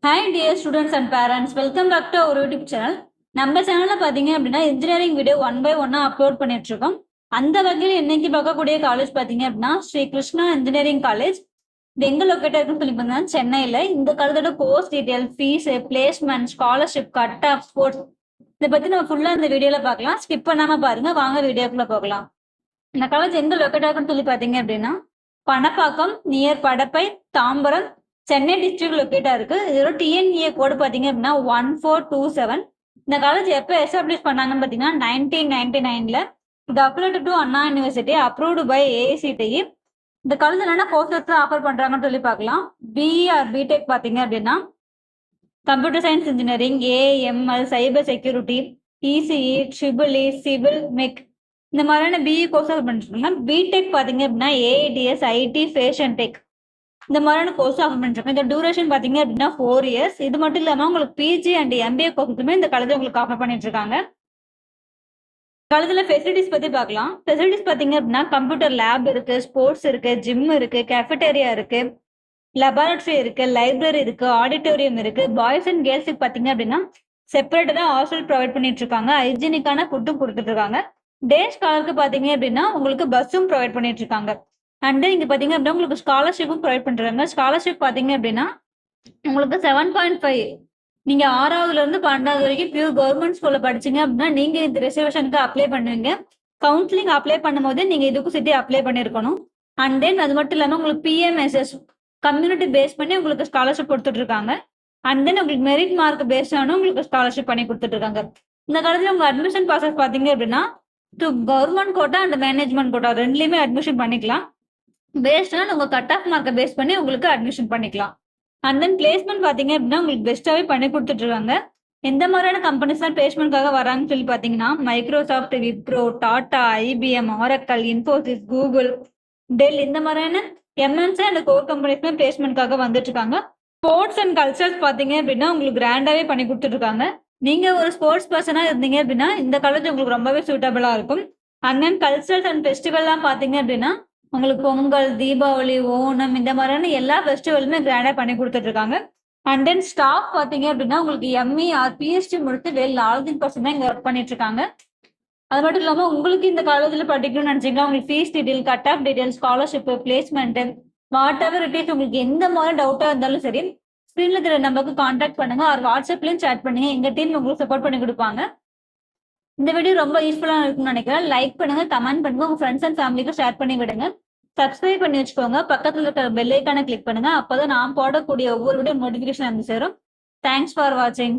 Hi dear students and parents, welcome back to our YouTube channel. நம்ம சேனல்ல பாத்தீங்க அப்படின்னா இன்ஜினியரிங் வீடியோ ஒன் பை ஒன்னா அப்லோட் பண்ணிட்டு இருக்கோம். அந்த வகையில் இன்னைக்கு பார்க்கக்கூடிய காலேஜ் பாத்தீங்க அப்படின்னா ஸ்ரீ கிருஷ்ணா இன்ஜினியரிங் காலேஜ். இது எங்க லொக்கேட் இருக்குன்னு சொல்லி பார்த்தீங்கன்னா சென்னையில. இந்த காலேஜோட course detail, fees, placement, scholarship, cut off, sports இதை பத்தி நம்ம ஃபுல்லா இந்த வீடியோல பார்க்கலாம். ஸ்கிப் பண்ணாம பாருங்க, வாங்க வீடியோக்குள்ள போகலாம். இந்த காலேஜ் எங்க லொக்கேட் ஆகுன்னு சொல்லி பாத்தீங்க அப்படின்னா பணப்பாக்கம் நியர் படப்பை, தாம்பரம், சென்னை டிஸ்ட்ரிக்ட் லொக்கேட்டா இருக்கு. இதோட டிஎன்ஏ கோடு பாத்தீங்க அப்படின்னா 1427. இந்த காலேஜ் எப்போ எஸ்டாப்ளிஷ் பண்ணாங்கன்னு பாத்தீங்கன்னா 1999ல. இது upload to Anna university, approved by AICTE. இந்த காலேஜ் என்னென்ன கோர்சஸ் ஆஃபர் பண்றாங்கன்னு சொல்லி பார்க்கலாம். பிஇ ஆர் பிடெக் பாத்தீங்க அப்படின்னா computer science engineering, AML, cyber security, ECE, triple E, civil, mech இந்த மாதிரியான பிஇ கோர்ஸ் பண்ணிட்டு இருக்காங்க. பிடெக் பாத்தீங்க அப்படின்னா ஏஐடிஎஸ், ஐடி, ஃபேஷன் டெக் இந்த மாதிரியான கோர்ஸ் ஆஃபர் பண்ணிருக்காங்க. இந்த டியூரேஷன் பாத்தீங்க அப்படின்னா 4 years. இது மட்டும் இல்லாம உங்களுக்கு பிஜி அண்ட் எம்பிஏ கோர்ஸுமே இந்த காலேஜ் உங்களுக்கு ஆஃபர் பண்ணிட்டு இருக்காங்க. காலேஜ்ல ஃபெசிலிட்டிஸ் பத்தி பார்க்கலாம். ஃபெசிலிட்டிஸ் பாத்தீங்க அப்படின்னா கம்ப்யூட்டர் லேப் இருக்கு, ஸ்போர்ட்ஸ் இருக்கு, ஜிம் இருக்கு, கேஃபெட்டேரியா இருக்கு, லெபார்டரி இருக்கு, லைப்ரரி இருக்கு, ஆடிட்டோரியம் இருக்கு. பாய்ஸ் அண்ட் கேர்ள்ஸுக்கு பாத்தீங்க அப்படின்னா செப்பரேட்டா ஹாஸ்டல் ப்ரொவைட் பண்ணிட்டு இருக்காங்க. ஹைஜீனிக்கான ஃபுட்டும் கொடுத்துட்டு இருக்காங்க. டே ஸ்காலருக்கு பாத்தீங்க அப்படின்னா உங்களுக்கு பஸ்ஸும் ப்ரொவைட் பண்ணிட்டு இருக்காங்க. அண்ட் இங்க பாத்தீங்க அப்படின்னா உங்களுக்கு ஸ்காலர்ஷிப்பும் ப்ரொவைட் பண்றாங்க. ஸ்காலர்ஷிப் பாத்தீங்க அப்படின்னா உங்களுக்கு 7.5, நீங்க 6வதுல இருந்து 12வது வரைக்கும் பியூர் கவர்மெண்ட் ஸ்கூல்ல படிச்சீங்க அப்படின்னா நீங்க இந்த ரிசர்வேஷனுக்கு அப்ளை பண்ணுவீங்க. கவுன்சிலிங் அப்ளை பண்ணும்போது நீங்க இதுக்கும் சேர்த்து அப்ளை பண்ணிருக்கணும். அண்ட் தென் அது மட்டும் இல்லாம உங்களுக்கு பிஎம்எஸ்எஸ் கம்யூனிட்டி பேஸ் பண்ணி உங்களுக்கு ஸ்காலர்ஷிப் கொடுத்துட்டு இருக்காங்க. அண்ட் தென் உங்களுக்கு மெரிட் மார்க் பேஸ்ட் ஆன உங்களுக்கு ஸ்காலர்ஷிப் பண்ணி கொடுத்துட்டு இருக்காங்க. இந்த காலத்துல உங்க அட்மிஷன் ப்ராசஸ் பாத்தீங்க அப்படின்னா government quota and management quota ரெண்டுலயுமே அட்மிஷன் பண்ணிக்கலாம். பேஸ்ட் உங்க கட் ஆஃப் மார்க்கை பேஸ் பண்ணி உங்களுக்கு அட்மிஷன் பண்ணிக்கலாம். அண்ட் தென் பிளேஸ்மெண்ட் பாத்தீங்க அப்படின்னா உங்களுக்கு பெஸ்ட்டாவே பண்ணி கொடுத்துட்டு இருக்காங்க. எந்த மாதிரியான கம்பெனிஸ் தான் பிளேஸ்மெண்ட்காக வராங்கன்னு சொல்லி பாத்தீங்கன்னா Microsoft, Wipro, Tata, IBM, Oracle, Infosys, Google, Dell இந்த மாதிரியான எம்என்சி அண்ட் கோர் கம்பெனிஸ்மே பிளேஸ்மெண்ட்காக வந்துட்டு இருக்காங்க. ஸ்போர்ட்ஸ் அண்ட் கல்ச்சர்ஸ் பாத்தீங்க அப்படின்னா உங்களுக்கு கிராண்டாவே பண்ணி கொடுத்துட்டு இருக்காங்க. நீங்க ஒரு ஸ்போர்ட்ஸ் பர்சனா இருந்தீங்க அப்படின்னா இந்த காலேஜ் உங்களுக்கு ரொம்பவே சூட்டபிளா இருக்கும். அண்ட் தென் கல்ச்சர்ஸ் அண்ட் ஃபெஸ்டிவல்லாம் பாத்தீங்க அப்படின்னா உங்களுக்கு பொங்கல், தீபாவளி, ஓணம் இந்த மாதிரியான எல்லா ஃபெஸ்டிவலுமே கிராண்டா பண்ணி கொடுத்துட்டு இருக்காங்க. அண்ட் தென் ஸ்டாஃப் பாத்தீங்க அப்படின்னா உங்களுக்கு எம்இ ஆர் பிஹெச்டி முடித்து வெல் 40% தான் இங்க ஒர்க் பண்ணிட்டு இருக்காங்க. அது மட்டும் இல்லாம உங்களுக்கு இந்த காலேஜ்ல படிக்கணும்னு நினைச்சீங்கன்னா உங்களுக்கு fees detail, cut off detail, scholarship, placement, what ever it is, உங்களுக்கு எந்த மாதிரி டவுட்டா இருந்தாலும் சரி ஸ்கிரீன்ல தெரிய நம்பருக்கு கான்டாக்ட் பண்ணுங்க ஆர் வாட்ஸ்அப்லயும் சேட் பண்ணுங்க. எங்க டீம் உங்களுக்கு சப்போர்ட் பண்ணி கொடுப்பாங்க. இந்த வீடியோ ரொம்ப யூஸ்ஃபுல்லா இருக்கும்னு நினைக்கிறேன். லைக் பண்ணுங்க, கமெண்ட் பண்ணுங்க, உங்க ஃப்ரெண்ட்ஸ் அண்ட் ஃபேமிலிக்கு ஷேர் பண்ணி விடுங்க. சப்ஸ்கிரைப் பண்ணி வச்சுக்கோங்க. பக்கத்துல இருக்கிற பெல் ஐக்கானை கிளிக் பண்ணுங்க. அப்பதான் நான் போடக்கூடிய ஒவ்வொரு வீடியோ நோட்டிபிகேஷன் வந்து சேரும். தேங்க்ஸ் ஃபார் வாட்சிங்.